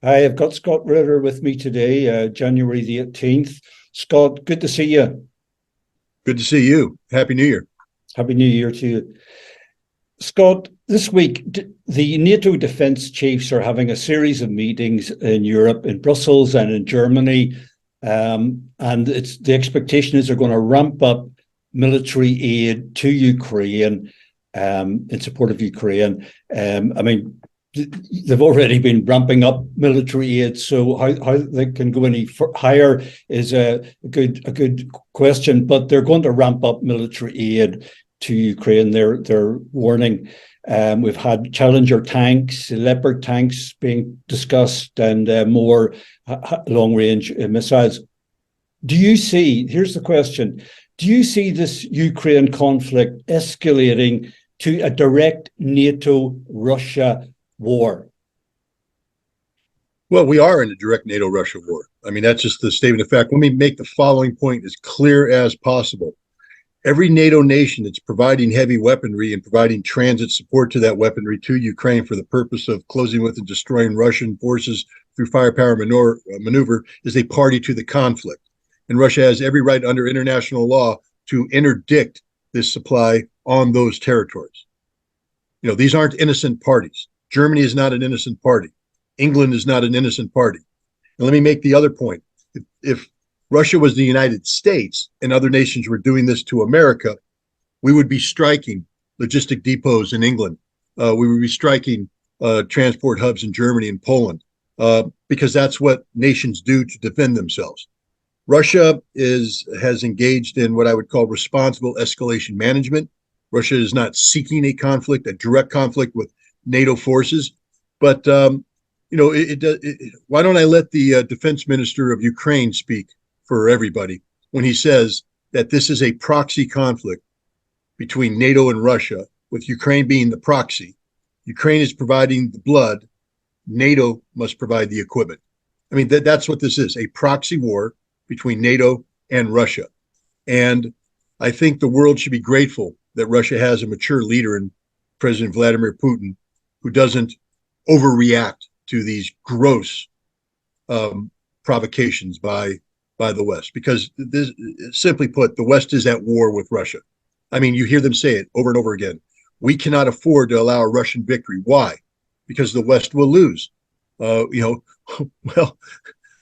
Hi, I've got Scott Ritter with me today, January the 18th. Scott, good to see you. Good to see you. Happy New Year. Happy New Year to you. Scott, this week, the NATO defense chiefs are having a series of meetings in Europe, in Brussels and in Germany. And the expectation is they're going to ramp up military aid to Ukraine in support of Ukraine. They've already been ramping up military aid, so how they can go any higher is a good question. But they're going to ramp up military aid to Ukraine. They're warning. We've had Challenger tanks, Leopard tanks being discussed, and more long-range missiles. Here's the question: do you see this Ukraine conflict escalating to a direct NATO-Russia war? Well, we are in a direct NATO-Russia war. I mean, that's just the statement of fact. Let me make the following point as clear as possible. Every NATO nation that's providing heavy weaponry and providing transit support to that weaponry to Ukraine for the purpose of closing with and destroying Russian forces through firepower maneuver is a party to the conflict. And Russia has every right under international law to interdict this supply on those territories. You know, these aren't innocent parties. Germany is not an innocent party. England is not an innocent party. And let me make the other point. If Russia was the United States and other nations were doing this to America, we would be striking logistic depots in England. We would be striking transport hubs in Germany and Poland because that's what nations do to defend themselves. Russia has engaged in what I would call responsible escalation management. Russia is not seeking a conflict, a direct conflict with NATO forces. But, why don't I let the defense minister of Ukraine speak for everybody when he says that this is a proxy conflict between NATO and Russia, with Ukraine being the proxy. Ukraine is providing the blood. NATO must provide the equipment. I mean, that's what this is, a proxy war between NATO and Russia. And I think the world should be grateful that Russia has a mature leader in President Vladimir Putin who doesn't overreact to these gross provocations by the West. Because this, simply put, the West is at war with Russia. I mean, you hear them say it over and over again. We cannot afford to allow a Russian victory. Why? Because the West will lose. Well,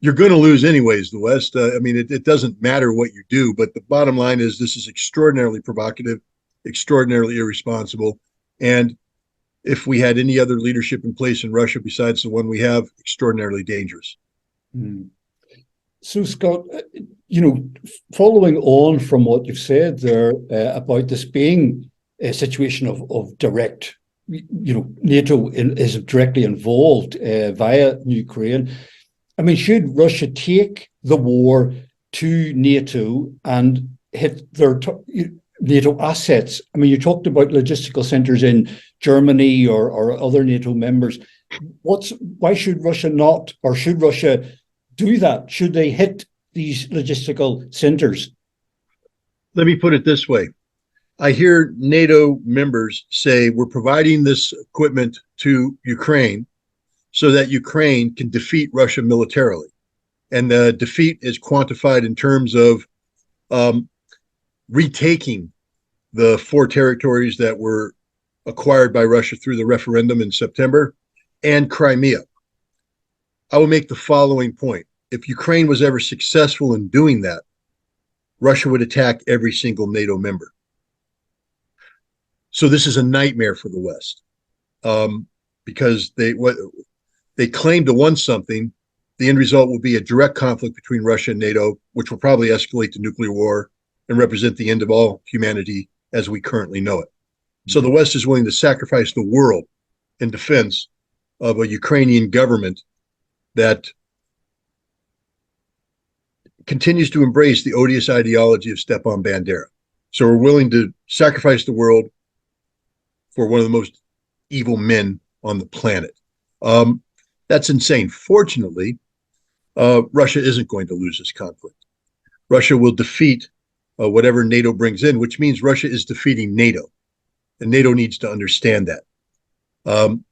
you're going to lose anyways, the West. It doesn't matter what you do, but the bottom line is this is extraordinarily provocative, extraordinarily irresponsible. And if we had any other leadership in place in Russia besides the one we have, extraordinarily dangerous. Mm. So, Scott, following on from what you've said there about this being a situation of direct, NATO is directly involved via Ukraine. I mean, should Russia take the war to NATO and hit their NATO assets? I mean, you talked about logistical centers in Germany or other NATO members. Why should Russia not, or should Russia do that? Should they hit these logistical centers? Let me put it this way. I hear NATO members say we're providing this equipment to Ukraine so that Ukraine can defeat Russia militarily. And the defeat is quantified in terms of retaking the 4 territories that were acquired by Russia through the referendum in September and Crimea. I will make the following point. If Ukraine was ever successful in doing that, Russia would attack every single NATO member. So this is a nightmare for the West because they claim to want something. The end result will be a direct conflict between Russia and NATO, which will probably escalate to nuclear war and represent the end of all humanity as we currently know it. So the West is willing to sacrifice the world in defense of a Ukrainian government that continues to embrace the odious ideology of Stepan Bandera. So we're willing to sacrifice the world for one of the most evil men on the planet. That's insane. Fortunately, Russia isn't going to lose this conflict. Russia will defeat whatever NATO brings in, which means Russia is defeating NATO. And NATO needs to understand that.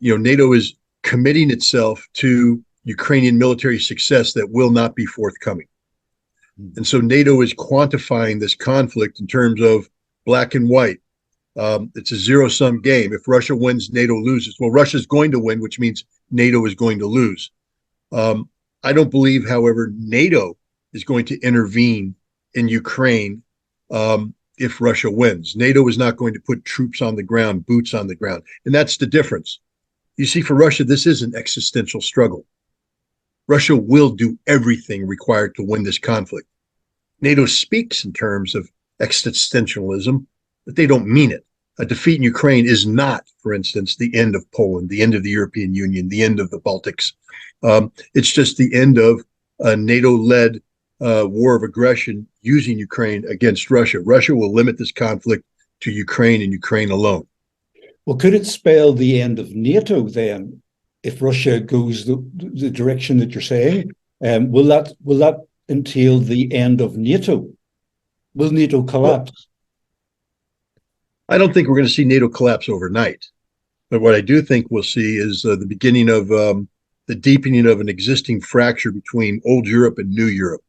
NATO is committing itself to Ukrainian military success that will not be forthcoming. And so NATO is quantifying this conflict in terms of black and white. It's a zero-sum game. If Russia wins, NATO loses. Well, Russia's going to win, which means NATO is going to lose. I don't believe, however, NATO is going to intervene in Ukraine if Russia wins. NATO is not going to put troops on the ground, boots on the ground. And that's the difference. You see, for Russia, this is an existential struggle. Russia will do everything required to win this conflict. NATO speaks in terms of existentialism, but they don't mean it. A defeat in Ukraine is not, for instance, the end of Poland, the end of the European Union, the end of the Baltics. It's just the end of a NATO-led war of aggression using Ukraine against Russia. Russia will limit this conflict to Ukraine and Ukraine alone. Well, could it spell the end of NATO then, if Russia goes the direction that you're saying? Will that entail the end of NATO? Will NATO collapse? Well, I don't think we're going to see NATO collapse overnight. But what I do think we'll see is the beginning of the deepening of an existing fracture between old Europe and new Europe.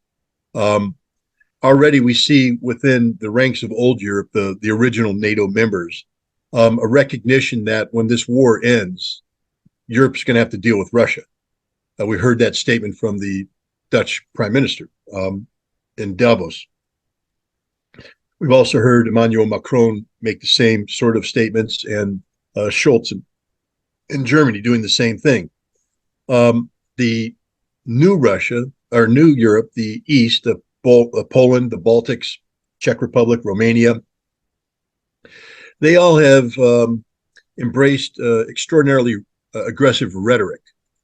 Already we see within the ranks of old Europe, the original NATO members, a recognition that when this war ends, Europe's going to have to deal with Russia. We heard that statement from the Dutch Prime Minister in Davos. We've also heard Emmanuel Macron make the same sort of statements, and Scholz in Germany doing the same thing. The new Russia, or new Europe, the East, Poland, the Baltics, Czech Republic, Romania, they all have embraced extraordinarily aggressive rhetoric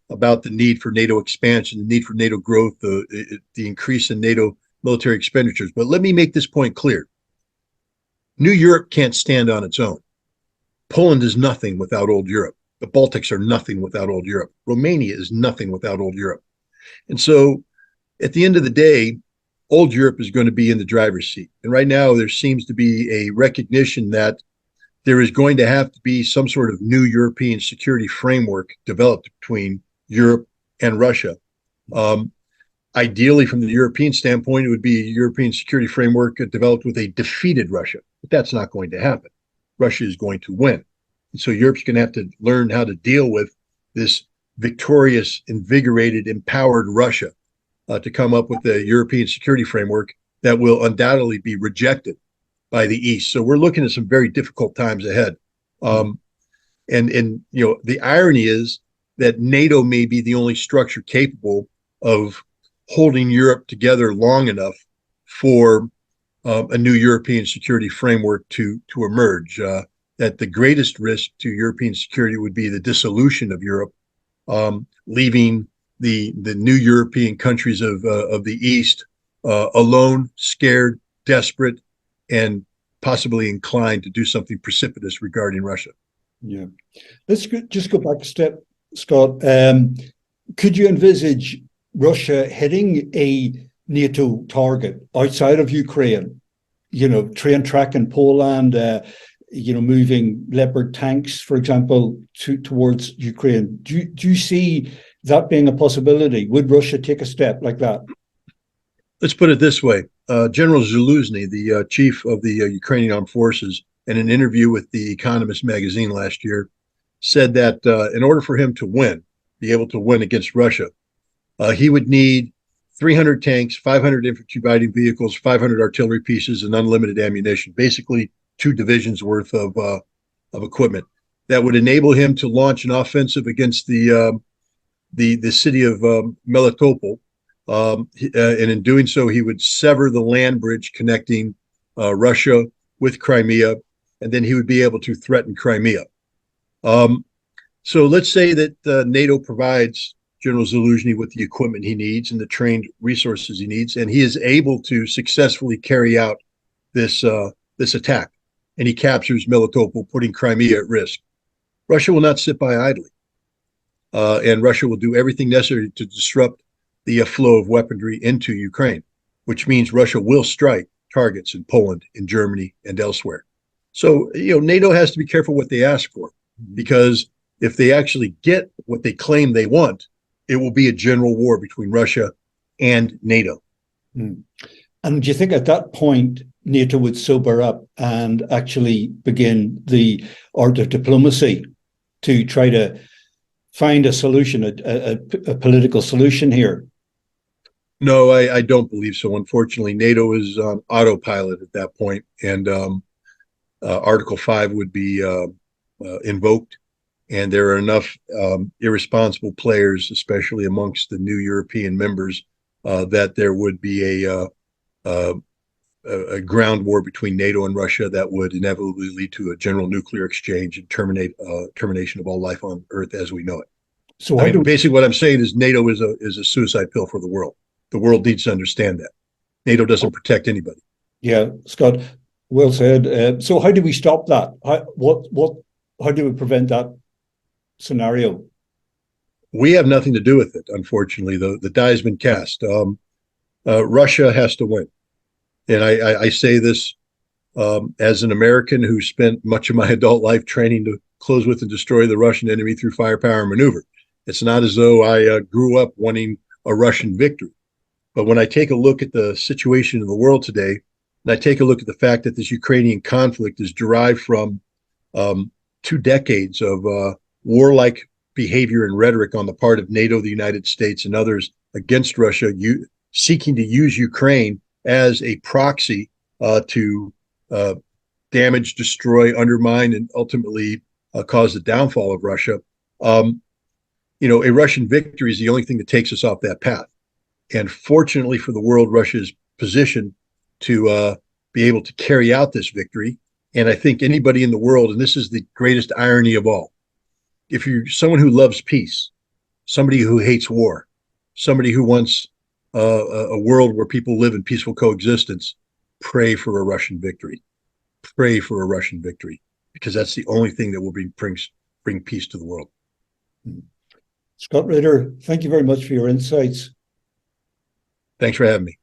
about the need for NATO expansion, the need for NATO growth, the increase in NATO military expenditures. But let me make this point clear. New Europe can't stand on its own. Poland is nothing without old Europe. The Baltics are nothing without old Europe. Romania is nothing without old Europe. And so at the end of the day, old Europe is going to be in the driver's seat. And right now there seems to be a recognition that there is going to have to be some sort of new European security framework developed between Europe and Russia. Ideally, from the European standpoint, it would be a European security framework developed with a defeated Russia. But that's not going to happen. Russia is going to win. And so Europe's going to have to learn how to deal with this victorious, invigorated, empowered Russia to come up with a European security framework that will undoubtedly be rejected by the East. So we're looking at some very difficult times ahead. And you know, the irony is that NATO may be the only structure capable of holding Europe together long enough for a new European security framework to emerge. That the greatest risk to European security would be the dissolution of Europe, leaving the new European countries of the East alone, scared, desperate, and possibly inclined to do something precipitous regarding Russia. Yeah. Let's just go back a step, Scott. Could you envisage Russia hitting a NATO target outside of Ukraine? You know, train track in Poland, you know, moving Leopard tanks, for example, towards Ukraine. Do you see that being a possibility? Would Russia take a step like that? Let's put it this way. General Zaluzhny, the chief of the Ukrainian armed forces, in an interview with The Economist magazine last year, said that in order for him to win, be able to win against Russia, he would need 300 tanks, 500 infantry fighting vehicles, 500 artillery pieces, and unlimited ammunition, basically 2 divisions worth of equipment that would enable him to launch an offensive against the city of Melitopol. And in doing so, he would sever the land bridge connecting Russia with Crimea, and then he would be able to threaten Crimea. So let's say that NATO provides General Zaluzhny with the equipment he needs and the trained resources he needs, and he is able to successfully carry out this attack, and he captures Melitopol, putting Crimea at risk. Russia will not sit by idly, and Russia will do everything necessary to disrupt the flow of weaponry into Ukraine, which means Russia will strike targets in Poland, in Germany, and elsewhere. So, you know, NATO has to be careful what they ask for, because if they actually get what they claim they want, it will be a general war between Russia and NATO. Mm. And do you think at that point NATO would sober up and actually begin the art of diplomacy to try to find a solution, a political solution here? No, I don't believe so. Unfortunately, NATO is on autopilot at that point, and Article 5 would be invoked. And there are enough irresponsible players, especially amongst the new European members, that there would be a ground war between NATO and Russia that would inevitably lead to a general nuclear exchange and termination of all life on Earth as we know it. So basically what I'm saying is NATO is a suicide pill for the world. The world needs to understand that. NATO doesn't protect anybody. Yeah, Scott, well said. So how do we stop that? How do we prevent that scenario? We have nothing to do with it, unfortunately. The die has been cast. Russia has to win. And I say this as an American who spent much of my adult life training to close with and destroy the Russian enemy through firepower and maneuver. It's not as though I grew up wanting a Russian victory. But when I take a look at the situation in the world today, and I take a look at the fact that this Ukrainian conflict is derived from 2 decades of warlike behavior and rhetoric on the part of NATO, the United States, and others against Russia, seeking to use Ukraine as a proxy to damage, destroy, undermine, and ultimately cause the downfall of Russia. A Russian victory is the only thing that takes us off that path. And fortunately for the world, Russia is positioned to be able to carry out this victory. And I think anybody in the world, and this is the greatest irony of all, if you're someone who loves peace, somebody who hates war, somebody who wants a world where people live in peaceful coexistence, pray for a Russian victory. Pray for a Russian victory, because that's the only thing that will bring peace to the world. Scott Ritter, thank you very much for your insights. Thanks for having me.